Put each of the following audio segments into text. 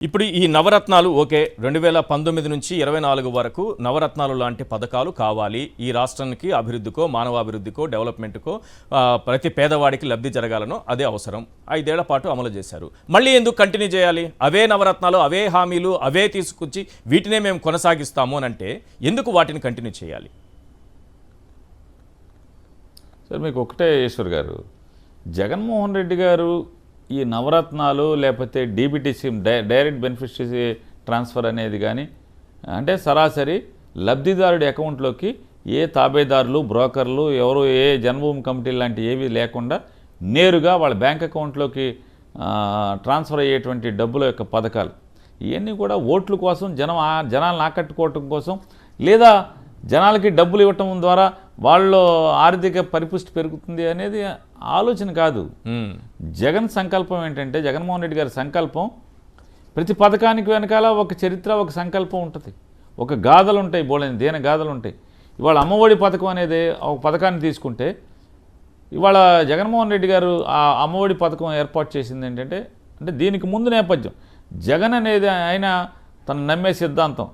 ఇప్పుడు ఈ నవరత్నాలు ఓకే 2019 నుంచి 24 వరకు నవరత్నాలు లాంటి పథకాలు కావాలి. ఈ రాష్ట్రానికి అభివృద్ధికో, మానవాభివృద్ధికో, డెవలప్మెంట్కో ప్రతి పేదవాడికి లబ్ధి జరగాలనో అదే అవసరం. 5 ఏళ్ల పాటు అమలు చేశారు. మళ్ళీ ఎందుకు కంటిన్యూ చేయాలి? అవే నవరత్నాలు, అవే హామీలు, అవే తీసుకొచ్చి వీటినే మేము కొనసాగిస్తాము అని అంటే ఎందుకు వాటిని కంటిన్యూ చేయాలి? సార్ మీకు ఒకటే ఈశ్వర్ గారు, జగన్మోహన్ రెడ్డి గారు ఈ నవరత్నాలు లేకపోతే DBT scheme direct beneficiary transfer అనేది కానీ అంటే సరాసరి లబ్ధిదారుడి అకౌంట్లోకి ఏ తాబేదారులు, బ్రోకర్లు, ఎవరు ఏ జన్మభూమి కమిటీ లాంటి ఏవి లేకుండా నేరుగా వాళ్ళ బ్యాంక్ అకౌంట్లోకి ట్రాన్స్ఫర్ అయ్యేటువంటి డబ్బుల యొక్క పథకాలు ఇవన్నీ కూడా ఓట్ల కోసం, జనాలను ఆకట్టుకోవటం కోసం, లేదా జనాలకి డబ్బులు ఇవ్వటం ద్వారా వాళ్ళు ఆర్థిక పరిపుష్టి పెరుగుతుంది అనేది ఆలోచన కాదు. జగన్ సంకల్పం ఏంటంటే, జగన్మోహన్ రెడ్డి గారి సంకల్పం ప్రతి పథకానికి వెనకాల ఒక చరిత్ర, ఒక సంకల్పం ఉంటుంది, ఒక గాథలు ఉంటాయి, బోలేని దేన గాథలు ఉంటాయి. ఇవాళ అమ్మఒడి పథకం అనేది ఒక పథకాన్ని తీసుకుంటే ఇవాళ జగన్మోహన్ రెడ్డి గారు ఆ అమ్మఒడి పథకం ఏర్పాటు చేసింది ఏంటంటే, అంటే దీనికి ముందు నేపథ్యం జగన్ అనేది ఆయన తను నమ్మే సిద్ధాంతం,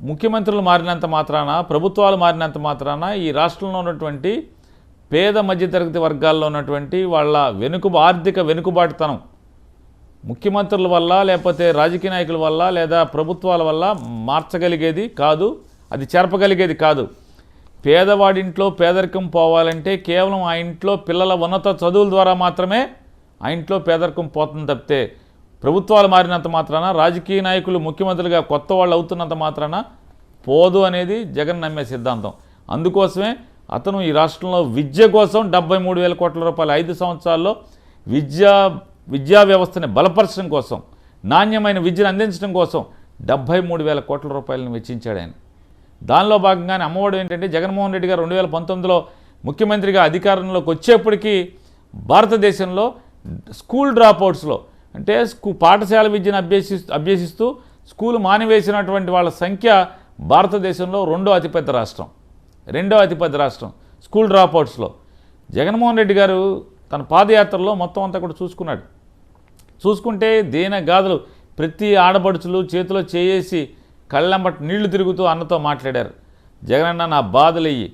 ముఖ్యమంత్రులు మారినంత మాత్రాన, ప్రభుత్వాలు మారినంత మాత్రాన ఈ రాష్ట్రంలో ఉన్నటువంటి పేద మధ్యతరగతి వర్గాల్లో ఉన్నటువంటి వాళ్ళ ఆర్థిక వెనుకబాటుతనం ముఖ్యమంత్రుల వల్ల, లేకపోతే రాజకీయ నాయకుల వల్ల, లేదా ప్రభుత్వాల వల్ల మార్చగలిగేది కాదు, అది చెరపగలిగేది కాదు. పేదవాడింట్లో పేదరికం పోవాలంటే కేవలం ఆ ఇంట్లో పిల్లల ఉన్నత చదువుల ద్వారా మాత్రమే ఆ ఇంట్లో పేదరికం పోతుంది తప్పితే ప్రభుత్వాలు మారినంత మాత్రాన, రాజకీయ నాయకులు ముఖ్యమంత్రులుగా కొత్త వాళ్ళు అవుతున్నంత మాత్రాన పోదు అనేది జగన్ నమ్మే సిద్ధాంతం. అందుకోసమే అతను ఈ రాష్ట్రంలో విద్య కోసం 73,000 కోట్ల రూపాయలు 5 సంవత్సరాల్లో విద్యా వ్యవస్థని బలపరచడం కోసం, నాణ్యమైన విద్యను అందించడం కోసం 73,000 కోట్ల రూపాయలను వెచ్చించాడు ఆయన. దానిలో భాగంగానే అమ్మఒడి ఏంటంటే, జగన్మోహన్ రెడ్డి గారు 2019లో ముఖ్యమంత్రిగా అధికారంలోకి వచ్చేప్పటికీ భారతదేశంలో స్కూల్ డ్రాప్అవుట్స్లో అంటే పాఠశాల విద్యను అభ్యసిస్తూ స్కూల్ మానివేసినటువంటి వాళ్ళ సంఖ్య భారతదేశంలో రెండో అతిపెద్ద రాష్ట్రం స్కూల్ డ్రాప్అవుట్స్లో. జగన్మోహన్ రెడ్డి గారు తన పాదయాత్రలో మొత్తం అంతా కూడా చూసుకుంటే దీన గాథలు ప్రతి ఆడపడుచులు చేతిలో చేసి కళ్ళెంబటి నీళ్లు తిరుగుతూ అన్నతో మాట్లాడారు. జగనన్న నా బాధలు ఇయ్యి,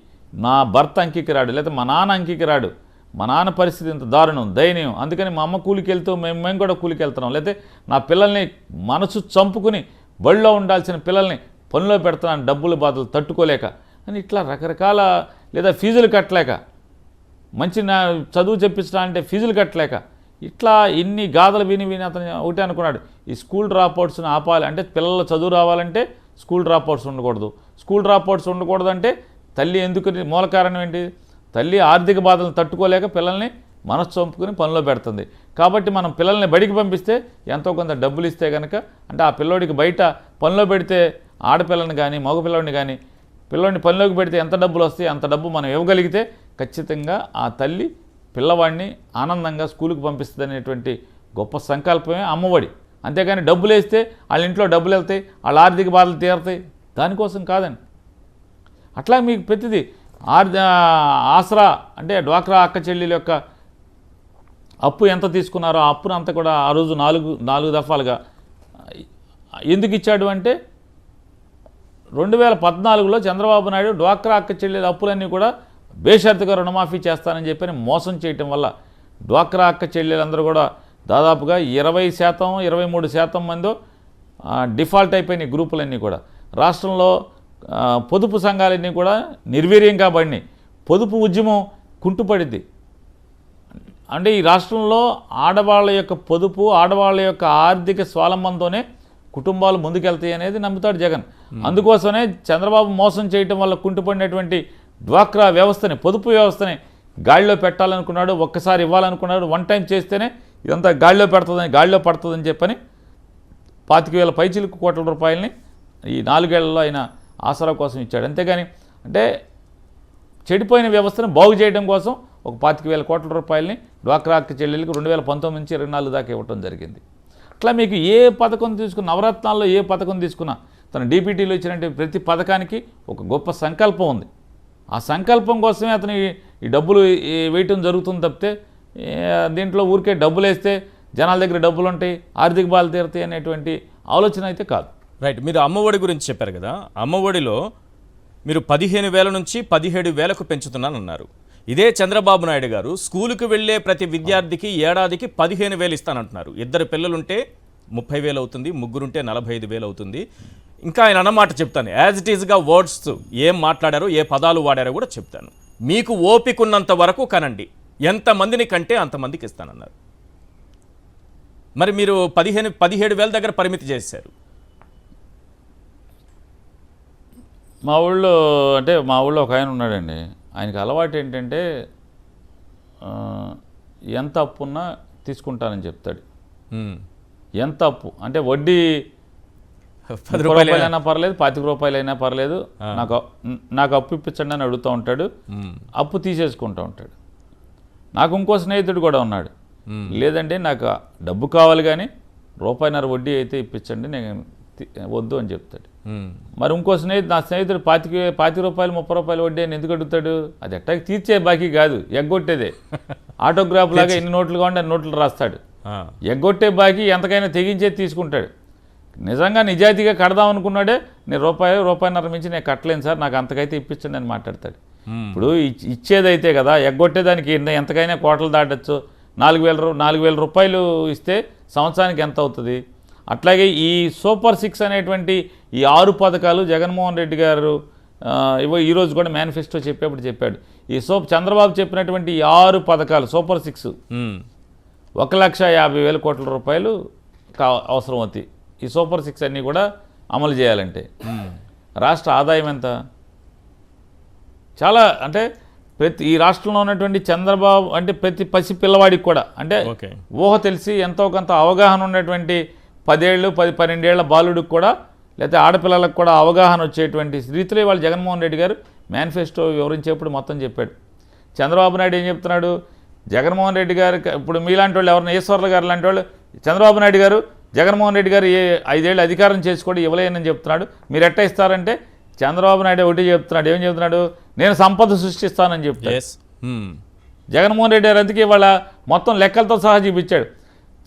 నా భర్త అంకికి రాడు, లేదా మా నాన్న అంకికి రాడు, మా నాన్న పరిస్థితి ఇంత దారుణం, దయనీయం, అందుకని మా అమ్మ కూలికి వెళ్తూ మేము కూడా కూలికి వెళ్తున్నాం, లేకపోతే నా పిల్లల్ని మనసు చంపుకుని బడిలో ఉండాల్సిన పిల్లల్ని పనిలో పెడుతున్నాను డబ్బుల బాధలు తట్టుకోలేక అని ఇట్లా రకరకాల, లేదా ఫీజులు కట్టలేక, మంచి చదువు చెప్పించడాలంటే ఫీజులు కట్టలేక, ఇట్లా ఇన్ని గాథలు విని అతను ఒకటే అనుకున్నాడు, ఈ స్కూల్ డ్రాప్అవుట్స్ని ఆపాలి అంటే పిల్లల చదువు రావాలంటే స్కూల్ డ్రాప్అవుట్స్ ఉండకూడదు అంటే తల్లి ఎందుకు, మూల కారణం ఏంటి, తల్లి ఆర్థిక బాధలను తట్టుకోలేక పిల్లల్ని మనసు చంపుకుని పనిలో పెడుతుంది. కాబట్టి మనం పిల్లల్ని బడికి పంపిస్తే ఎంతో కొంత డబ్బులు ఇస్తే కనుక, అంటే ఆ పిల్లోడికి బయట పనిలో పెడితే ఆడపిల్లని కానీ మగపిల్లోడిని కానీ పిల్లోడిని పనిలోకి పెడితే ఎంత డబ్బులు వస్తాయి అంత డబ్బు మనం ఇవ్వగలిగితే ఖచ్చితంగా ఆ తల్లి పిల్లవాడిని ఆనందంగా స్కూలుకి పంపిస్తుంది అనేటువంటి గొప్ప సంకల్పమే అమ్మఒడి. అంతేగాని డబ్బులు వేస్తే వాళ్ళ ఇంట్లో డబ్బులు వెళ్తాయి, వాళ్ళ ఆర్థిక బాధలు తీరుతాయి, దానికోసం కాదండి. అట్లా మీకు ప్రతిదీ ఆసరా అంటే డ్వాక్రా అక్క చెల్లెల యొక్క అప్పు ఎంత తీసుకున్నారో ఆ అప్పును అంతా కూడా ఆ రోజు నాలుగు దఫాలుగా ఎందుకు ఇచ్చాడు అంటే, 2014లో చంద్రబాబు నాయుడు డ్వాక్రా అక్క చెల్లెల అప్పులన్నీ కూడా బేషరతుగా రుణమాఫీ చేస్తానని చెప్పని మోసం చేయటం వల్ల డ్వాక్రా అక్క చెల్లెలందరూ కూడా దాదాపుగా 20%, 23% మందో డిఫాల్ట్ అయిపోయినాయి. గ్రూపులన్నీ కూడా రాష్ట్రంలో పొదుపు సంఘాలన్నీ కూడా నిర్వీర్యంగా పడినాయి. పొదుపు ఉద్యమం కుంటుపడింది. అంటే ఈ రాష్ట్రంలో ఆడవాళ్ళ యొక్క పొదుపు, ఆడవాళ్ళ యొక్క ఆర్థిక స్వావలంబనతోనే కుటుంబాలు ముందుకెళ్తాయి అనేది నమ్ముతాడు జగన్. అందుకోసమే చంద్రబాబు మోసం చేయటం వల్ల కుంటుపడినటువంటి డ్వాక్రా వ్యవస్థని, పొదుపు వ్యవస్థని గాడిలో పెట్టాలనుకున్నాడు, ఒక్కసారి ఇవ్వాలనుకున్నాడు, వన్ టైం చేస్తేనే ఇదంతా గాడిలో పడుతుందని చెప్పని 25,000 పైచిలుకు కోట్ల రూపాయలని ఈ 4 ఏళ్లలో ఆయన ఆసరా కోసం ఇచ్చాడు. అంతేగాని అంటే చెడిపోయిన వ్యవస్థను బాగు చేయడం కోసం ఒక 25,000 కోట్ల రూపాయలని డ్వాక్రా అక్క చెల్లెలకి 2019 నుంచి 24 దాకా ఇవ్వడం జరిగింది. అట్లా మీకు ఏ పథకం తీసుకున్న, నవరత్నాల్లో ఏ పథకం తీసుకున్నా తన డీపీటీలో ఇచ్చినట్టు ప్రతి పథకానికి ఒక గొప్ప సంకల్పం ఉంది. ఆ సంకల్పం కోసమే అతను ఈ డబ్బులు వేయటం జరుగుతుంది తప్పితే దీంట్లో ఊరికే డబ్బులు వేస్తే జనాల దగ్గర డబ్బులు ఉంటాయి, ఆర్థిక బాధలు తీరుతాయి అనేటువంటి ఆలోచన అయితే కాదు. రైట్. మీరు అమ్మఒడి గురించి చెప్పారు కదా, అమ్మఒడిలో మీరు 15,000 నుంచి 17,000కు పెంచుతున్నానన్నారు. ఇదే చంద్రబాబు నాయుడు గారు స్కూలుకు వెళ్ళే ప్రతి విద్యార్థికి ఏడాదికి 15,000 ఇస్తానంటున్నారు. 2 పిల్లలుంటే 30,000 అవుతుంది, ముగ్గురుంటే 45,000 అవుతుంది. ఇంకా ఆయన అన్నమాట చెప్తాను, యాజ్ ఇట్ ఈస్గా వర్డ్స్ ఏం మాట్లాడారో, ఏ పదాలు వాడారో కూడా చెప్తాను. మీకు ఓపిక ఉన్నంత వరకు కనండి, ఎంతమందిని కంటే అంతమందికి ఇస్తానన్నారు. మరి మీరు 17,000 దగ్గర పరిమితి చేశారు. మా ఊళ్ళో ఒక ఆయన ఉన్నాడండి. ఆయనకి అలవాటు ఏంటంటే ఎంత అప్పున్నా తీసుకుంటానని చెప్తాడు. ఎంత అప్పు అంటే వడ్డీ 10 రూపాయలైనా పర్లేదు, 25 రూపాయలైనా పర్లేదు, నాకు అప్పు ఇప్పించండి అని అడుగుతూ ఉంటాడు. అప్పు తీసేసుకుంటూ ఉంటాడు. నాకు ఇంకో స్నేహితుడు కూడా ఉన్నాడు. లేదంటే నాకు డబ్బు కావాలి కానీ రూపాయిన్నర వడ్డీ అయితే ఇప్పించండి, నేను వద్దు అని చెప్తాడు. మరి ఇంకో నా స్నేహితుడు 25 రూపాయలు 30 రూపాయలు వడ్డీ అని ఎందుకు అడుగుతాడు? అది ఎట్టాకి తీర్చే బాకీ కాదు, ఎగ్గొట్టేదే. ఆటోగ్రాఫ్ లాగా ఎన్ని నోట్లు కావాలంటే అన్ని నోట్లు రాస్తాడు. ఎగ్గొట్టే బాకీ ఎంతకైనా తెగించేది తీసుకుంటాడు. నిజంగా నిజాయితీగా కడదాం అనుకున్నాడే, నేను రూపాయిన్నర మించి నేను కట్టలేను సార్, నాకు అంతకైతే ఇప్పించండి అని మాట్లాడతాడు. ఇప్పుడు ఇచ్చేదైతే కదా, ఎగ్గొట్టేదానికి ఎంతకైనా కోటలు దాటచ్చు. 4,000 రూపాయలు ఇస్తే సంవత్సరానికి ఎంత అవుతుంది? అట్లాగే ఈ సూపర్ 6 అనేటువంటి ఈ 6 పథకాలు జగన్మోహన్ రెడ్డి గారు ఈరోజు కూడా మేనిఫెస్టో చెప్పేప్పుడు చెప్పాడు. ఈ చంద్రబాబు చెప్పినటువంటి ఈ 6 పథకాలు సూపర్ 6 1,50,000 కోట్ల రూపాయలు అవసరం అవుతాయి. ఈ సూపర్ 6 అన్నీ కూడా అమలు చేయాలంటే రాష్ట్ర ఆదాయం ఎంత? చాలా అంటే ఈ రాష్ట్రంలో ఉన్నటువంటి చంద్రబాబు అంటే ప్రతి పసి పిల్లవాడికి కూడా అంటే ఊహ తెలిసి ఎంతో కొంత అవగాహన ఉన్నటువంటి 10 ఏళ్ళు 12 ఏళ్ల బాలుడికి కూడా లేకపోతే ఆడపిల్లలకు కూడా అవగాహన వచ్చేటువంటి రీతిలో ఇవాళ జగన్మోహన్ రెడ్డి గారు మేనిఫెస్టో వివరించేప్పుడు మొత్తం చెప్పాడు. చంద్రబాబు నాయుడు ఏం చెప్తున్నాడు? జగన్మోహన్ రెడ్డి గారు ఇప్పుడు మీలాంటి వాళ్ళు ఎవరైనా ఈశ్వర్ల గారు లాంటి వాళ్ళు చంద్రబాబు నాయుడు గారు జగన్మోహన్ రెడ్డి గారు 5 ఏళ్ళు అధికారం చేసుకోవడం ఇవ్వలేనని చెప్తున్నాడు. మీరు ఎట్లా ఇస్తారంటే చంద్రబాబు నాయుడు ఒకటి చెప్తున్నాడు. ఏం చెప్తున్నాడు? నేను సంపద సృష్టిస్తానని చెప్తాడు. జగన్మోహన్ రెడ్డి గారు అందుకే ఇవాళ మొత్తం లెక్కలతో సహా చూపించాడు.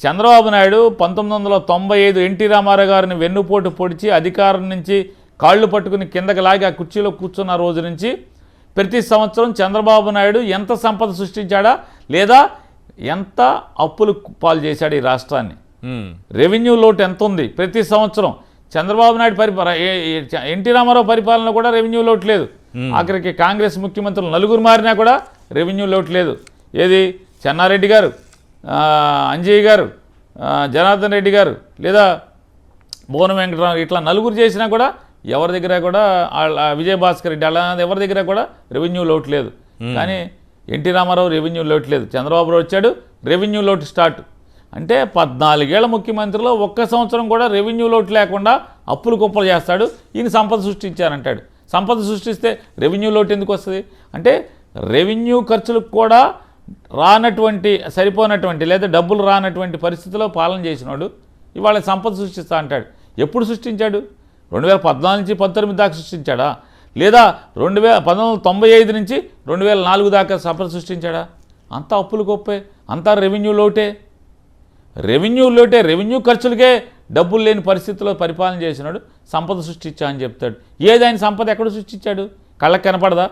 చంద్రబాబు నాయుడు 1995 ఎన్టీ రామారావు గారిని వెన్నుపోటు పొడిచి అధికారం నుంచి కాళ్ళు పట్టుకుని కిందకి లాగి ఆ కుర్చీలో కూర్చున్న రోజు నుంచి ప్రతి సంవత్సరం చంద్రబాబు నాయుడు ఎంత సంపద సృష్టించాడా లేదా ఎంత అప్పులు పాలు చేశాడు ఈ రాష్ట్రాన్ని? రెవెన్యూ లోటు ఎంత ఉంది? ప్రతి సంవత్సరం చంద్రబాబు నాయుడు ఎన్టీ రామారావు పరిపాలన కూడా రెవెన్యూ లోటు లేదు. ఆఖరికి కాంగ్రెస్ ముఖ్యమంత్రులు 4 మారినా కూడా రెవెన్యూ లోటు లేదు. ఏది చెన్నారెడ్డి గారు, అంజయ్య గారు, జనార్దన్ రెడ్డి గారు లేదా భువన వెంకటరావు ఇట్లా 4 చేసినా కూడా ఎవరి దగ్గర కూడా విజయభాస్కర్ రెడ్డి అలా ఎవరి దగ్గర కూడా రెవెన్యూ లోటు లేదు. కానీ ఎన్టీ రామారావు రెవెన్యూ లోటు లేదు. చంద్రబాబు నాయుడు వచ్చాడు, రెవెన్యూ లోటు స్టార్ట్. అంటే 14 ఏళ్ల ముఖ్యమంత్రిలో ఒక్క సంవత్సరం కూడా రెవెన్యూ లోటు లేకుండా అప్పులు కుప్పలు చేస్తాడు. ఈయన సంపద సృష్టించారంటాడు. సంపద సృష్టిస్తే రెవెన్యూ లోటు ఎందుకు వస్తుంది? అంటే రెవెన్యూ ఖర్చులకు కూడా సరిపోనటువంటి లేదా డబ్బులు రానటువంటి పరిస్థితిలో పాలన చేసినాడు. ఇవాళ సంపద సృష్టిస్తా అంటాడు. ఎప్పుడు సృష్టించాడు? 2014 నుంచి 19 దాకా సృష్టించాడా? లేదా 1995 నుంచి 2004 దాకా సంపద సృష్టించాడా? అంతా అప్పులు గొప్పే, అంతా రెవెన్యూ లోటే. రెవెన్యూ ఖర్చులకే డబ్బులు లేని పరిస్థితిలో పరిపాలన చేసినాడు. సంపద సృష్టించా అని చెప్తాడు. ఏదైనా సంపద ఎక్కడ సృష్టించాడు? కళ్ళకు కనపడదా?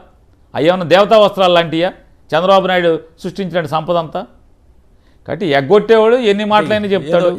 అయ్యేమన్నా దేవతా వస్త్రాలు లాంటియా చంద్రబాబు నాయుడు సృష్టించిన సంపద అంతా? కాబట్టి ఎగ్గొట్టేవాడు ఎన్ని మాటలైనా చెప్తాడు.